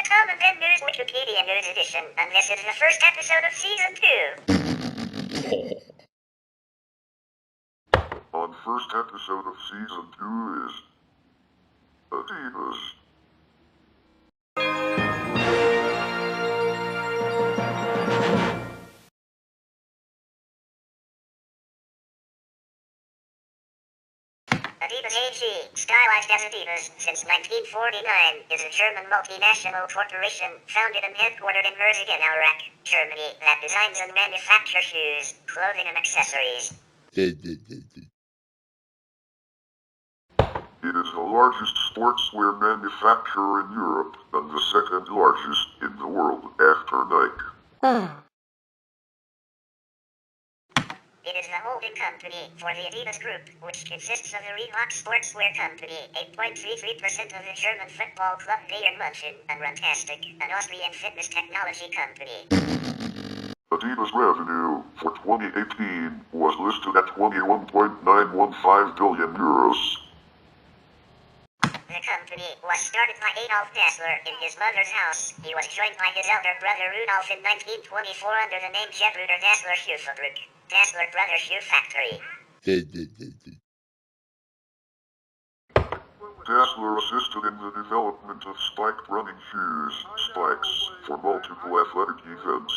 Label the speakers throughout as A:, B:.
A: Tom and Ben News Wikipedia News Edition, and this is the first episode of Season 2.
B: On first episode of Season 2 is Adidas.
A: Adidas AG, stylized as Adidas since 1949, is a German multinational corporation founded and headquartered in Iraq, Germany, that designs and manufactures shoes, clothing and accessories.
B: It is the largest sportswear manufacturer in Europe and the second largest in the world after Nike.
A: It is the holding company for the Adidas Group, which consists of the Reebok Sportswear Company, 8.33% of the German football club Bayern München, and Runtastic, an Austrian fitness technology company.
B: Adidas revenue for 2018 was listed at 21.915 billion euros.
A: The company was started by Adolf Dassler in his mother's house. He was joined by his elder brother Rudolf in 1924 under the name Gebruder Dassler Schuhfabrik, Dassler Brothers Shoe Factory.
B: Dassler assisted in the development of spiked running shoes, spikes, for multiple athletic events.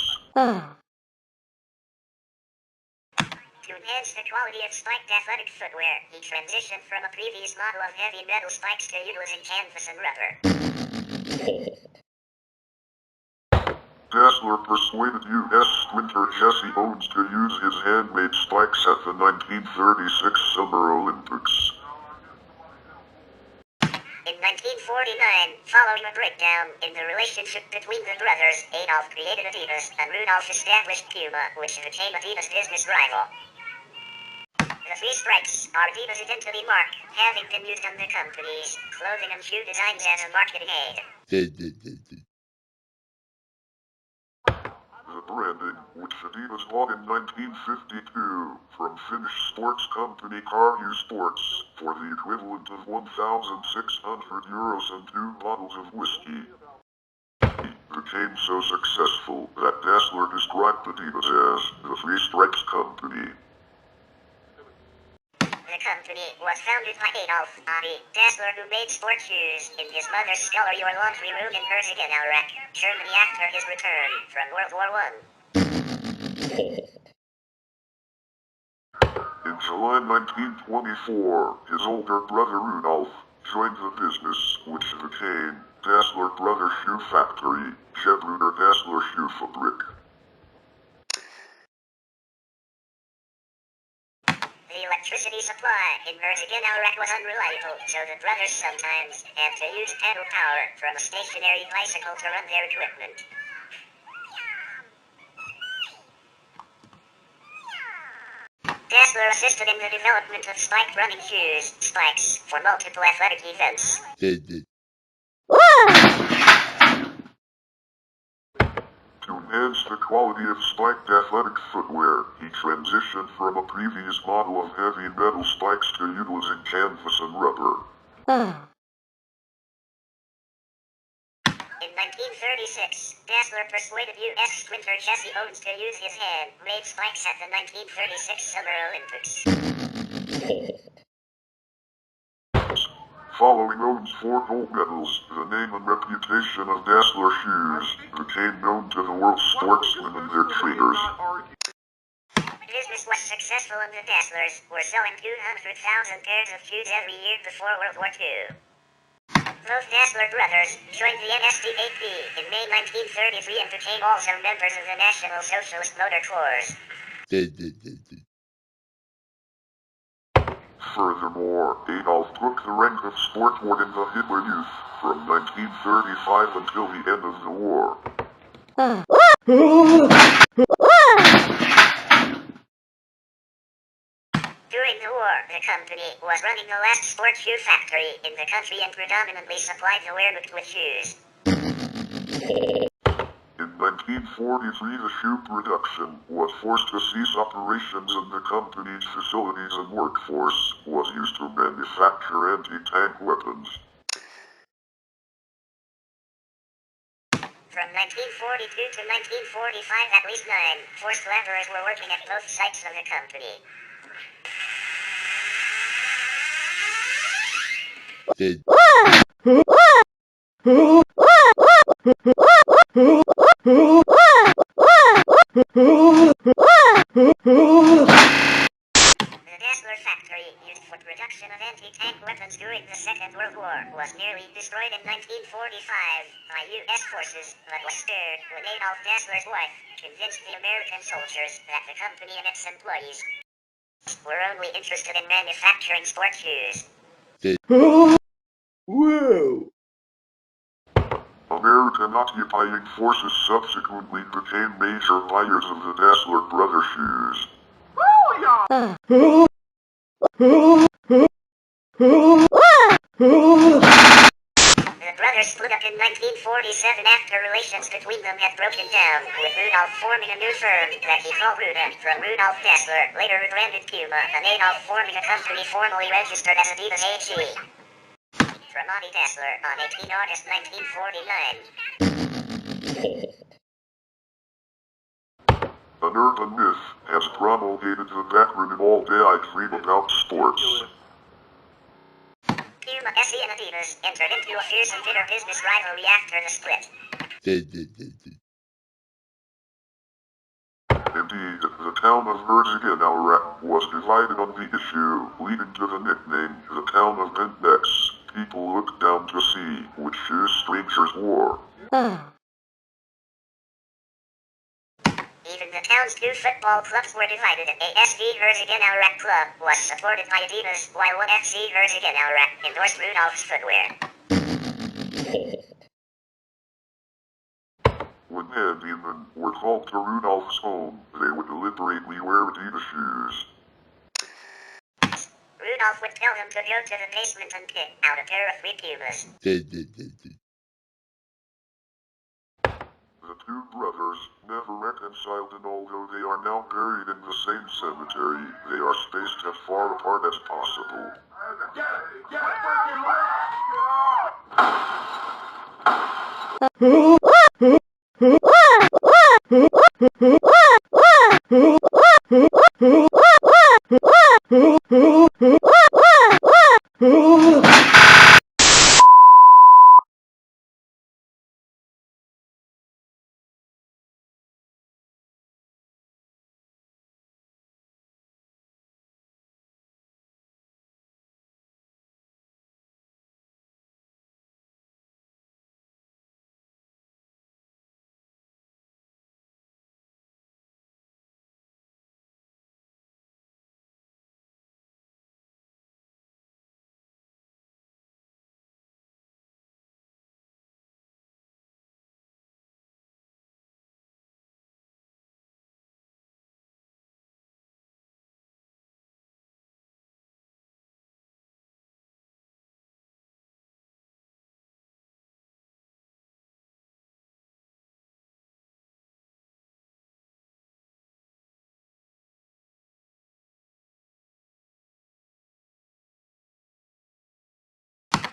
A: To enhance the quality of spiked athletic footwear, he transitioned from a previous model of heavy metal spikes to utilizing canvas and rubber.
B: Dassler persuaded U.S. sprinter Jesse Owens to use his handmade spikes at the 1936 Summer Olympics.
A: In 1949, following a breakdown in the relationship between the brothers, Adolf created Adidas and Rudolf established Puma, which became Adidas' business rival. The three stripes are Adidas' identity mark, having been used on the company's clothing and shoe designs as a marketing aid.
B: The branding, which Adidas bought in 1952 from Finnish sports company Carhu Sports for the equivalent of 1,600 euros and 2 bottles of whiskey, became so successful that Dassler described Adidas as the Three Stripes Company.
A: The company was founded by Adolf Adi Dassler, who made sports shoes in his mother's Sculler Your Laundry room in Iraq, Germany after his return from World War I.
B: In July 1924, his older brother Rudolf joined the business, which became Dassler Brothers Shoe Factory, Gebruder Dassler Schuhfabrik.
A: The electricity supply in Iraq was unreliable, so the brothers sometimes had to use pedal power from a stationary bicycle to run their equipment. Dassler assisted in the development of spiked running shoes, spikes, for multiple athletic events.
B: To enhance the quality of spiked athletic footwear, he transitioned from a previous model of heavy metal spikes to utilizing canvas and rubber.
A: In 1936, Dassler persuaded U.S. sprinter Jesse Owens to use his hand-made spikes at the 1936 Summer Olympics.
B: Following Owens' 4 gold medals, the name and reputation of Dassler shoes became known to the world's sportsmen and their traders.
A: Business was successful and the Dasslers were selling 200,000 pairs of shoes every year before World War II. Both Dassler brothers joined the NSDAP in May 1933 and became also members of the National Socialist Motor Corps.
B: Furthermore, Adolf took the rank of sport warden in the Hitler Youth from 1935 until the end of the war.
A: During the war, the company was running the last sports shoe factory in the country and predominantly supplied the wearbook with shoes.
B: In 1943, the shoe production was forced to cease operations and the company's facilities and workforce was used to manufacture anti-tank weapons.
A: 1942 to 1945, at least 9 forced laborers were working at both sites of the company. The Dassler factory, used for production of anti-tank weapons during the Second World War, was nearly destroyed in 1945 by U.S. forces, but was spared when Adolf Dassler's wife convinced the American soldiers that the company and its employees were only interested in manufacturing sport shoes.
C: Whoa!
B: American occupying forces subsequently became major buyers of the Dassler brother shoes.
A: The brothers split up in 1947 after relations between them had broken down, with Rudolf forming a new firm that he called Ruda, from Rudolf Dassler, later rebranded Puma, and Adolf forming a company formally registered as Adidas AG. From Adi Dassler on 18 August 1949.
B: An urban myth has promulgated the backronym all day I dream about sports.
A: Puma, SE and Adidas entered into a fierce and bitter business rivalry after the split.
B: Indeed, the town of Herzogenaurach was divided on the issue, leading to the nickname, the town of bent necks. People looked down to see which shoes strangers wore.
A: Even the town's two football clubs were divided. ASV Herzogenaurach Club was supported by Adidas, while one FC Herzogenaurach endorsed Rudolf's footwear.
B: When men and women were called to Rudolf's home, they would deliberately wear Adidas shoes.
A: Rudolf would tell them to go to the basement and pick out a pair of 3 Pumas.
B: The two brothers never reconciled, and although they are now buried in the same cemetery, they are spaced as far apart as possible.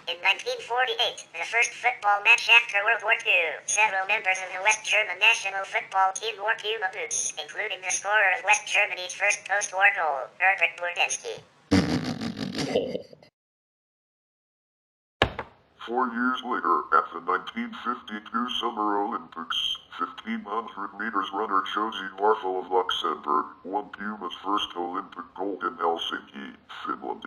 A: In 1948, the first football match after World War II, several members of the West German national football team wore Puma boots, including the scorer of West Germany's first post-war goal, Herbert Burdensky.
B: 4 years later, at the 1952 Summer Olympics, 1500 meters runner Josie Barthel of Luxembourg won Puma's first Olympic gold in Helsinki, Finland.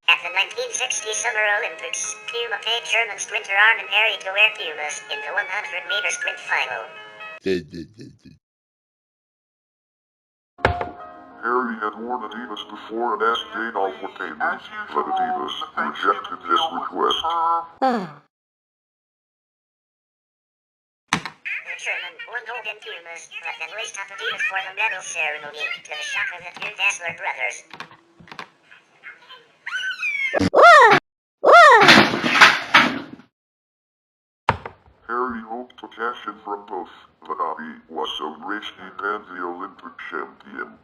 A: At the 1960 Summer Olympics, Puma paid German sprinter Armin Harry to wear Pumas in the 100-meter sprint final.
B: Harry had worn Adidas before and asked Adolf for payment, but Adidas rejected this request.
A: The German won gold in Pumas, but then laced up Adidas for the medal ceremony, to the shock of the two Dassler brothers.
B: Harry hoped to cash in from both, but Adi was so rich he banned the Olympic champion.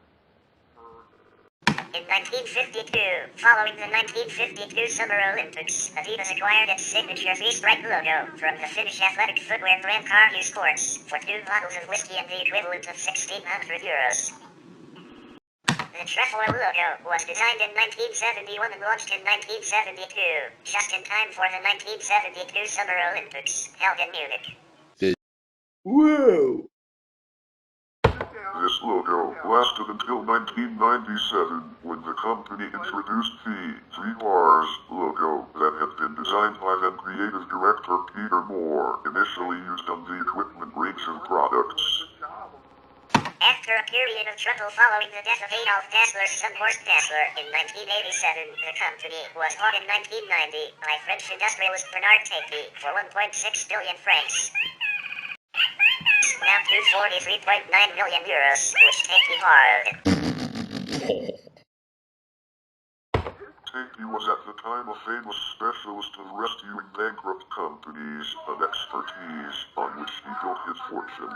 A: In 1952, following the 1952 Summer Olympics, Adidas acquired its signature three-stripe logo from the Finnish athletic footwear brand Carhu Sports for 2 bottles of whiskey and the equivalent of €1,600. The trefoil logo was designed in 1971 and launched in 1972, just in time for the 1972 Summer Olympics, held in Munich.
C: Whoa!
B: This logo lasted until 1997, when the company introduced the 3 bars logo that had been designed by then creative director Peter Moore, initially used on the equipment range of products.
A: After a period of trouble following the death of Adolf Dassler's son Horst Dassler in 1987, the company was bought in 1990 by French industrialist Bernard Tapie for 1.6 billion francs. Now to 43.9 million euros, which Tapie borrowed.
B: Tapie was at the time a famous specialist of rescuing bankrupt companies, an expertise on which he built his fortune.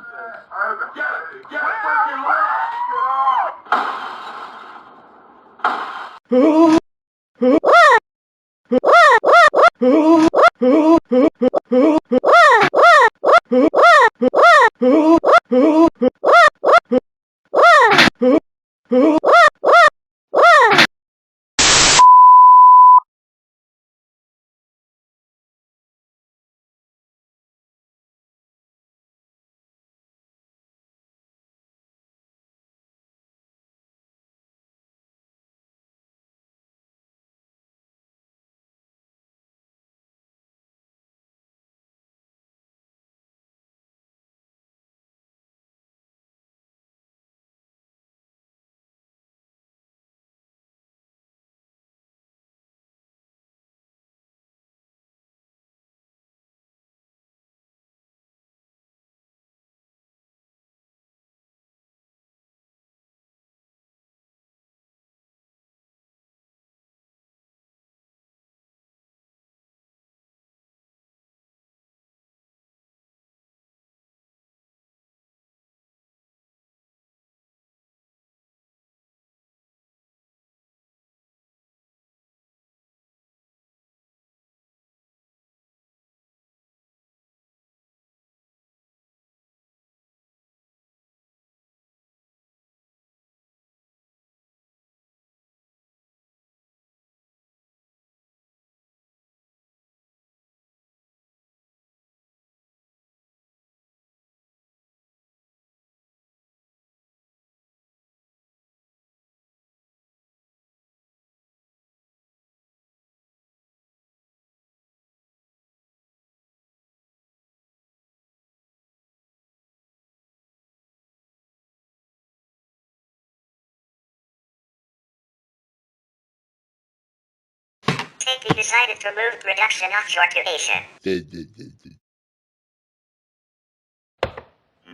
A: Tapie decided to move production offshore to Asia.
B: He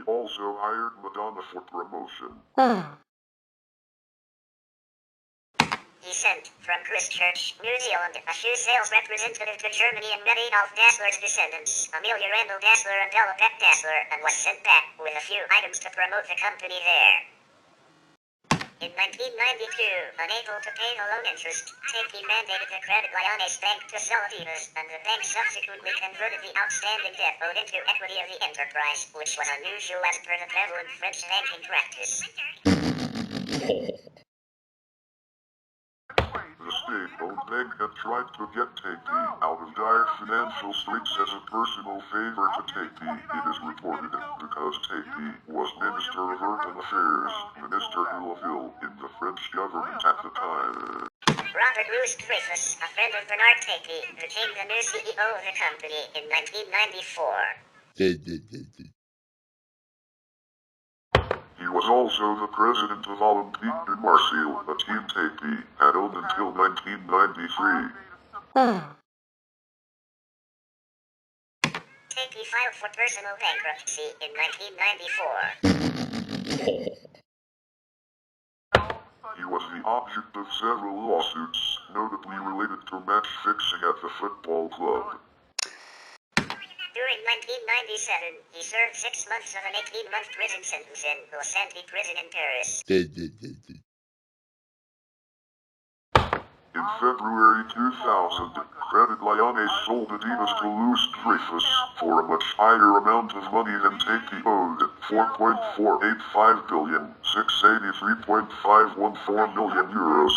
B: also hired Madonna for promotion.
A: He sent, from Christchurch, New Zealand, a shoe sales representative to Germany and met Adolf Dassler's descendants, Amelia Randall Dassler and Ella Peck Dassler, and was sent back with a few items to promote the company there. In 1992, unable to pay the loan interest, Tapie mandated the Credit Lyonnais Bank to sell Adidas, and the bank subsequently converted the outstanding debt owed into equity of the enterprise, which was unusual as per the prevalent French banking practice.
B: The state-owned bank had tried to get Tapie out of dire financial straits as a personal favor to Tapie, it is reported, because Tapie was Minister of Urban Affairs, Minister Huleville, in the French government at the time.
A: Robert Louis Dreyfus, a friend of Bernard Tapie, became the new CEO of the company in 1994.
B: He was also the president of Olympique de Marseille, a team Tapie had owned until 1993.
A: Tapie filed for personal bankruptcy in 1994.
B: He was the object of several lawsuits, notably related to match fixing at the football club.
A: During 1997, he served 6 months of an 18-month prison sentence in the Santé prison in Paris.
B: In February 2000, Credit Lyonnais sold Adidas to Louis Dreyfus for a much higher amount of money than Take owed, 4.485 billion, 683.514 million euros.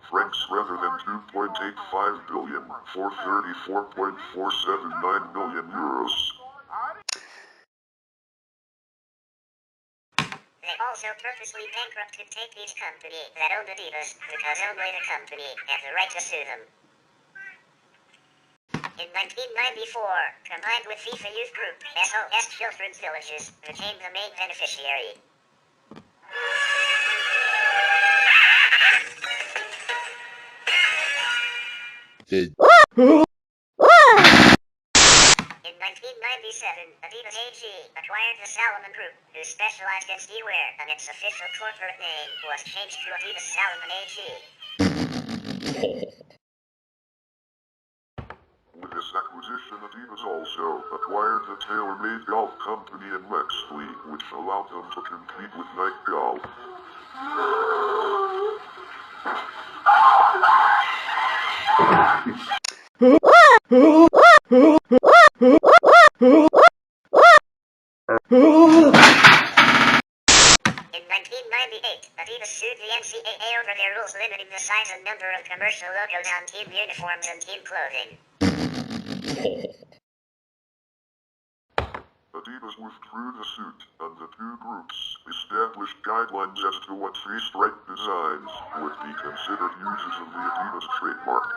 B: Francs rather than 2.85 billion, 434.479 million euros.
A: They also purposely bankrupted Take-E's company that owned Adidas because only the company had the right to sue them. In 1994, combined with FIFA Youth Group, SOS Children's Villages became the main beneficiary. In 1997, Adidas AG acquired the Salomon Group, who specialized in skiwear, and its official corporate name was changed to Adidas Salomon AG.
B: With this acquisition, Adidas also acquired the tailor-made golf company in Wexley, which allowed them to compete with Nike Golf.
A: In 1998, Adidas sued the NCAA over their rules limiting the size and number of commercial logos on team uniforms and team clothing.
B: Adidas withdrew the suit, and the two groups established guidelines as to what three-stripe designs would be considered uses of the Adidas trademark.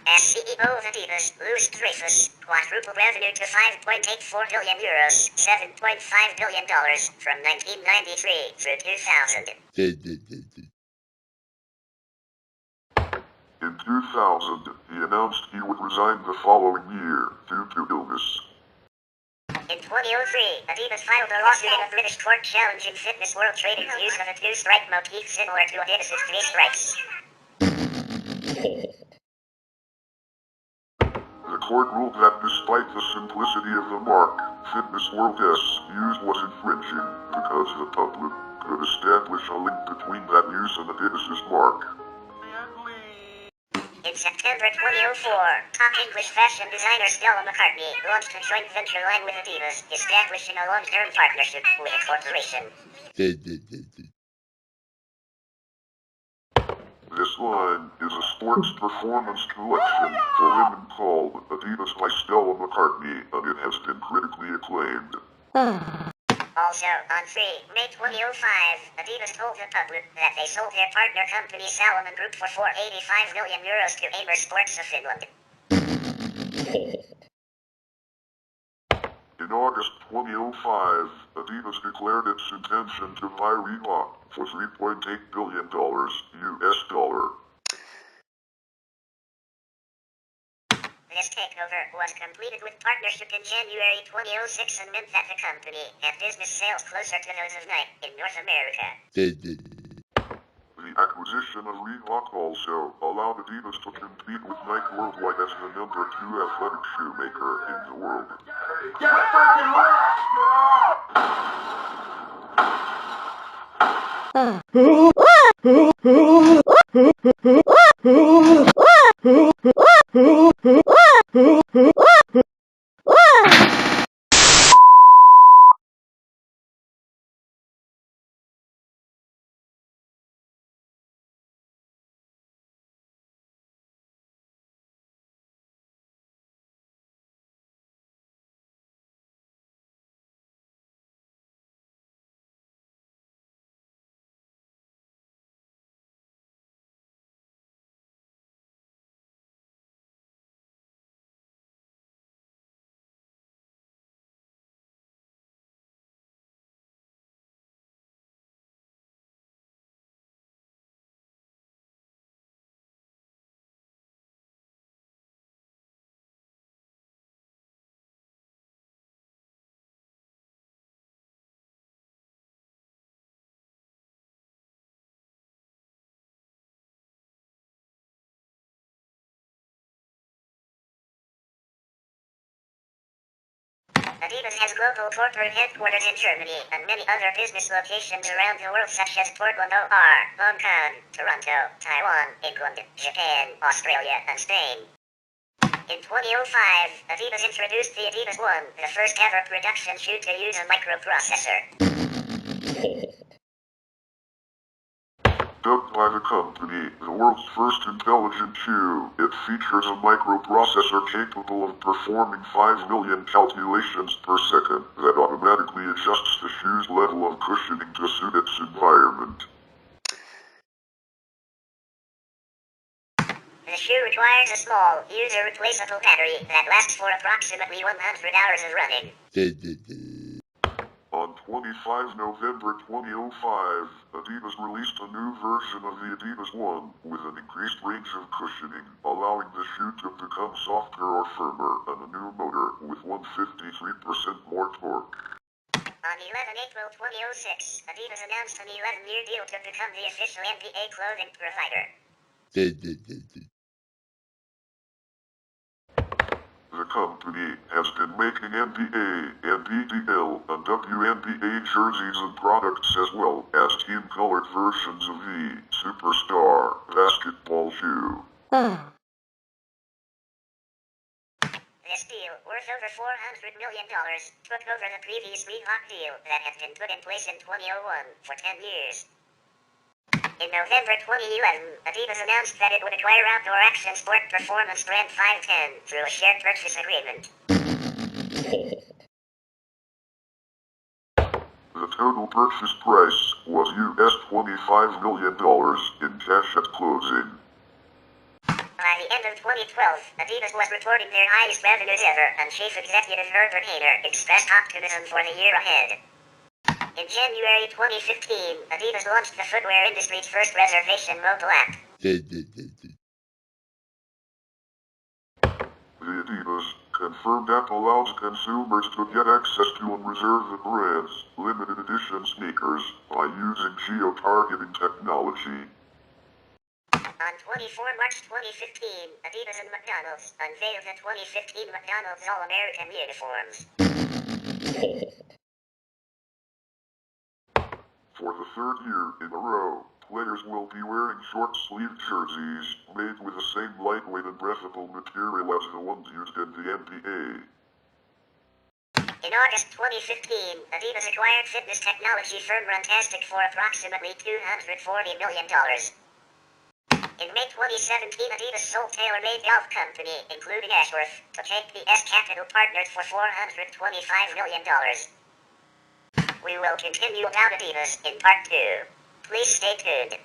A: As CEO of Adidas, Louis Dreyfus quadrupled revenue to 5.84 billion euros, $7.5 billion from 1993 through 2000.
B: In 2000, he announced he would resign the following year due to illness.
A: In 2003, Adidas filed a lawsuit in a British court challenging Fitness World Trading's use of a two-stripe motif similar to Adidas' three stripes.
B: The court ruled that despite the simplicity of the mark, Fitness World's use was infringing because the public could establish a link between that use and Adidas' mark.
A: In September 2004, top English fashion designer Stella McCartney launched a joint venture line with Adidas, establishing a long-term partnership with a corporation.
B: This line is a sports performance collection for women called Adidas by Stella McCartney, and it has been critically acclaimed.
A: Also, on May 2005, Adidas told the public that they sold their partner company Salomon Group for €485 million to Amer Sports of Finland.
B: In August 2005, Adidas declared its intention to buy Reebok for $3.8 billion US.
A: This takeover was completed with partnership in January 2006 and meant that the company had business sales closer to those of Nike in North America.
B: The acquisition of Reebok also allowed Adidas to compete with Nike worldwide as the #2 athletic shoemaker in the world.
A: Adidas has global corporate headquarters in Germany and many other business locations around the world such as Portland, Hong Kong, Toronto, Taiwan, England, Japan, Australia, and Spain. In 2005, Adidas introduced the Adidas One, the first ever production shoe to use a microprocessor.
B: Dubbed by the company the world's first intelligent shoe, it features a microprocessor capable of performing 5 million calculations per second that automatically adjusts the shoe's level of cushioning to suit its environment.
A: The shoe requires a small, user-replaceable battery that lasts for approximately 100 hours of running.
B: On 25 November 2005, Adidas released a new version of the Adidas One with an increased range of cushioning, allowing the shoe to become softer or firmer, and a new motor with 153% more torque.
A: On 11 April 2006, Adidas announced an 11-year deal to become the official NBA clothing provider.
B: The company has been making NBA, NBDL, and WNBA jerseys and products as well as team-colored versions of the Superstar basketball shoe.
A: This deal, worth over $400 million, took over the previous Reebok deal that had been put in place in 2001 for 10 years. In November 2011, Adidas announced that it would acquire outdoor action sport performance brand 510 through a shared purchase agreement.
B: The total purchase price was $25 million in cash at closing.
A: By the end of 2012, Adidas was reporting their highest revenues ever, and Chief Executive Herbert Hainer expressed optimism for the year ahead. In January 2015, Adidas launched the footwear industry's first reservation mobile app.
B: The Adidas confirmed app allows consumers to get access to and reserve the brand's limited edition sneakers by using geo-targeting technology.
A: On 24 March 2015, Adidas and McDonald's unveiled the 2015 McDonald's All-American uniforms.
B: For the third year in a row, players will be wearing short-sleeved jerseys made with the same lightweight and breathable material as the ones used in the NBA.
A: In August 2015, Adidas acquired fitness technology firm Runtastic for approximately $240 million. In May 2017, Adidas sold TaylorMade Golf Company, including Ashworth, to KPS Capital Partners for $425 million. We will continue about Adidas in part 2. Please stay tuned.